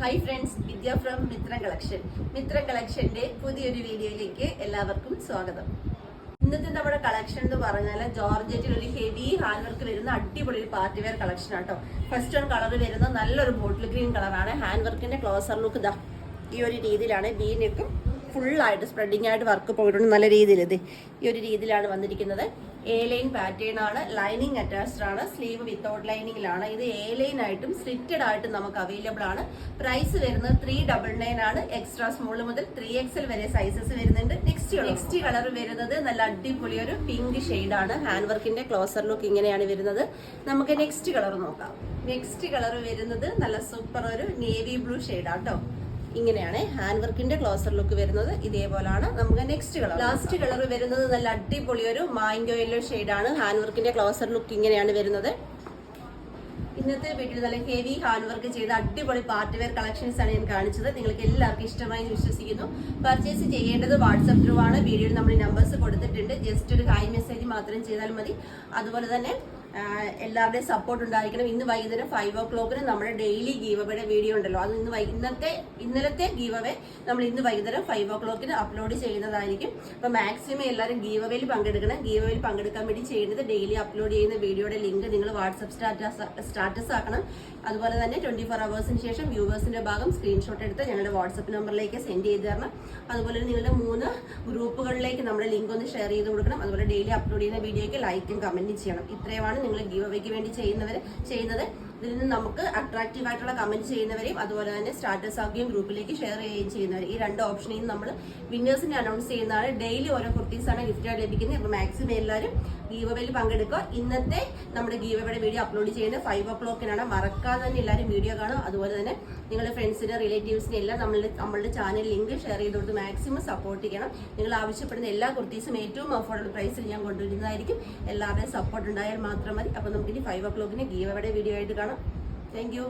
Hi friends, Vidya from Mithra കളക്ഷന്റെ പുതിയൊരു വീഡിയോയിലേക്ക് എല്ലാവർക്കും സ്വാഗതം. ഇന്നത്തെ നമ്മുടെ കളക്ഷൻ എന്ന് പറഞ്ഞാൽ ജോർജറ്റിൽ ഒരു ഹെവി ഹാൻഡ് വർക്ക് വരുന്ന അടിപൊളി ഒരു പാർട്ടി വെയർ കളക്ഷൻ ആട്ടോ. ഫസ്റ്റ് വൺ കളർ വരുന്ന നല്ലൊരു ബോട്ടിൽ ഗ്രീൻ കളറാണ്. ഹാൻഡ് വർക്കിന്റെ ക്ലോസർ ലുക്ക് ഇതാ ഈ ഒരു രീതിയിലാണ്. ബീനെക്കും ഫുള്ളായിട്ട് സ്പ്രെഡിങ് ആയിട്ട് വർക്ക് പോയിട്ടുണ്ട്. നല്ല രീതിയിൽ ഇത് ഈ ഒരു രീതിയിലാണ് വന്നിരിക്കുന്നത്. എ ലൈൻ പാറ്റേൺ ആണ്. ലൈനിങ് അറ്റാച്ച്ഡ് ആണ്. സ്ലീവ് വിത്തൗട്ട് ലൈനിങ്ങിലാണ്. ഇത് എ ലൈൻ ആയിട്ടും സ്ലിറ്റഡ് ആയിട്ടും നമുക്ക് അവൈലബിൾ ആണ്. പ്രൈസ് വരുന്നത് 399 ആണ്. എക്സ്ട്രാ സ്മോൾ മുതൽ 3XL വരെ സൈസസ് വരുന്നുണ്ട്. നെക്സ്റ്റ് കളർ വരുന്നത് നല്ല അടിപൊളി ഒരു പിങ്ക് ഷെയ്ഡാണ്. ഹാൻഡ് വർക്കിന്റെ ക്ലോസർ ലുക്ക് ഇങ്ങനെയാണ് വരുന്നത്. നമുക്ക് നെക്സ്റ്റ് കളർ നോക്കാം. നെക്സ്റ്റ് കളർ വരുന്നത് നല്ല സൂപ്പർ ഒരു നേവി ബ്ലൂ ഷെയ്ഡാട്ടോ. ഇങ്ങനെയാണ് ഹാൻഡ് വർക്കിന്റെ ക്ലോസർ ലുക്ക് വരുന്നത്. ഇതേപോലാണ് നമുക്ക് നെക്സ്റ്റ് കളർ. ലാസ്റ്റ് കളർ വരുന്നത് നല്ല അടിപൊളി ഒരു മാംഗോ യെല്ലോ ഷെയ്ഡാണ്. ഹാൻഡ് വർക്കിന്റെ ക്ലോസർ ലുക്ക് ഇങ്ങനെയാണ് വരുന്നത്. ഇന്നത്തെ വീട്ടിൽ നല്ല ഹെവി ഹാൻഡ് വർക്ക് ചെയ്ത അടിപൊളി പാർട്ടി വെയർ കളക്ഷൻസ് ആണ് ഞാൻ കാണിച്ചത്. നിങ്ങൾക്ക് എല്ലാവർക്കും ഇഷ്ടമായി വിശ്വസിക്കുന്നു. പർച്ചേസ് ചെയ്യേണ്ടത് വാട്സ്ആപ്പ് ത്രൂ ആണ്. വീഡിയോയിൽ നമ്മൾ നമ്പേഴ്സ് കൊടുത്തിട്ടുണ്ട്. ജസ്റ്റ് ഒരു ഹായ് മെസ്സേജ് മാത്രം ചെയ്താൽ മതി. അതുപോലെ തന്നെ എല്ലാവരുടെയും സപ്പോർട്ട് ഉണ്ടായിരിക്കണം. ഇന്ന് വൈകുന്നേരം 5 o'clock നമ്മുടെ ഡെയിലി ഗീവ് അവയുടെ വീഡിയോ ഉണ്ടല്ലോ, അത് ഇന്നലത്തെ ഗീവ് അവേ നമ്മൾ ഇന്ന് വൈകുന്നേരം 5 o'clock അപ്ലോഡ് ചെയ്യുന്നതായിരിക്കും. അപ്പൊ മാക്സിമം എല്ലാവരും ഗീവ് അവയിൽ പങ്കെടുക്കണം. ഗീവ് അവയിൽ പങ്കെടുക്കാൻ വേണ്ടി ചെയ്യുന്നത് ഡെയിലി അപ്ലോഡ് ചെയ്യുന്ന വീഡിയോയുടെ ലിങ്ക് നിങ്ങൾ വാട്സ്ആപ്പ് സ്റ്റാറ്റസ് ആക്കണം. അതുപോലെ തന്നെ 24 hours ശേഷം വ്യൂവേഴ്സിന്റെ ഭാഗം സ്ക്രീൻഷോട്ട് എടുത്ത് ഞങ്ങളുടെ വാട്സ്ആപ്പ് നമ്പറിലേക്ക് സെൻഡ് ചെയ്ത് തരണം. അതുപോലെ നിങ്ങളുടെ 3 ഗ്രൂപ്പുകളിലേക്ക് നമ്മുടെ ലിങ്ക് ഒന്ന് ഷെയർ ചെയ്ത് കൊടുക്കണം. അതുപോലെ ഡെയിലി അപ്ലോഡ് ചെയ്യുന്ന വീഡിയോയ്ക്ക് ലൈക്കും കമന്റും ചെയ്യണം. ഇത്രയുമാണ് നിങ്ങൾ ഗീവ് അവയ്ക്ക് വേണ്ടി ചെയ്യുന്നത്. ഇതിൽ നിന്ന് നമുക്ക് അട്രാക്റ്റീവ് ആയിട്ടുള്ള കമന്റ് ചെയ്യുന്നവരെയും അതുപോലെ തന്നെ സ്റ്റാറ്റസ് ആക്കുകയും ഗ്രൂപ്പിലേക്ക് ഷെയർ ചെയ്യുകയും ചെയ്യുന്നവർ, ഈ 2 ഓപ്ഷനിൽ നമ്മൾ വിന്നേഴ്സിനെ അനൗൺസ് ചെയ്യുന്നതാണ്. ഡെയിലി ഓരോ കുർത്തീസാണ് ഗിഫ്റ്റായിട്ട് ലഭിക്കുന്നത്. അപ്പോൾ മാക്സിമം എല്ലാവരും ഗീവ് അവയിൽ പങ്കെടുക്കുക. ഇന്നത്തെ നമ്മുടെ ഗീവ് അവയുടെ വീഡിയോ അപ്ലോഡ് ചെയ്യുന്നത് 5 o'clock മറക്കാതെ തന്നെ എല്ലാവരും വീഡിയോ കാണും. അതുപോലെ തന്നെ നിങ്ങളുടെ ഫ്രണ്ട്സിനെ റിലേറ്റീവ്സിനെ എല്ലാം നമ്മളുടെ ചാനൽ ലിങ്ക് ഷെയർ ചെയ്ത് കൊടുത്ത് മാക്സിമം സപ്പോർട്ട് ചെയ്യണം. നിങ്ങൾ ആവശ്യപ്പെടുന്ന എല്ലാ കുർത്തീസും ഏറ്റവും അഫോർഡബിൾ പ്രൈസിൽ ഞാൻ കൊണ്ടുവരുന്നതായിരിക്കും. എല്ലാവരുടെയും സപ്പോർട്ട് ഉണ്ടായാൽ മാത്രം മതി. അപ്പോൾ നമുക്കിനി 5 o'clock ഗീവ് അവയുടെ വീഡിയോ ആയിട്ട് കാണാം. Thank you.